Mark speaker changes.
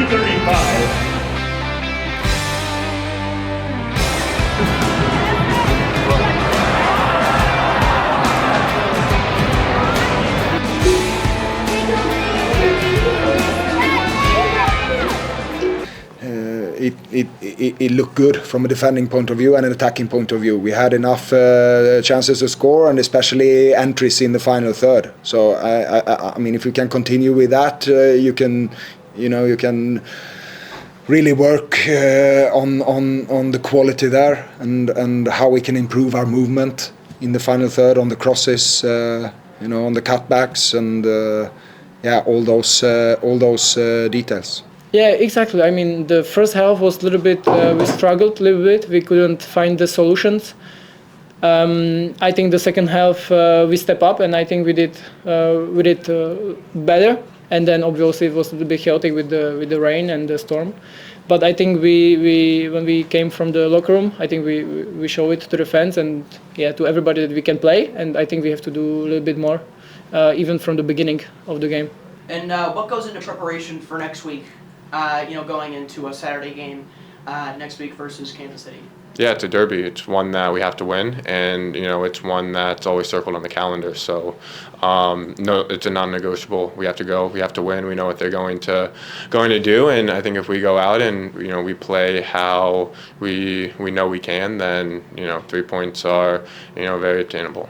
Speaker 1: 35.
Speaker 2: It looked good from a defending point of view and an attacking point of view. We had enough chances to score, and especially entries in the final third. So I mean, if you can continue with that, you can really work on the quality there and how we can improve our movement in the final third on the crosses, on the cutbacks, and all those details.
Speaker 3: Yeah, exactly. I mean, the first half was a little bit, we struggled a little bit. We couldn't find the solutions. I think the second half we stepped up, and I think we did better. And then obviously it was a little bit chaotic with the rain and the storm. But I think we when we came from the locker room, I think we show it to the fans and to everybody that we can play. And I think we have to do a little bit more, even from the beginning of the game.
Speaker 4: And what goes into preparation for next week? Going into a Saturday game next week versus Kansas City?
Speaker 5: Yeah, it's a derby. It's one that we have to win, and it's one that's always circled on the calendar. So, no, it's a non-negotiable. We have to go. We have to win. We know what they're going to do, and I think if we go out and we play how we know we can, then 3 points are very attainable.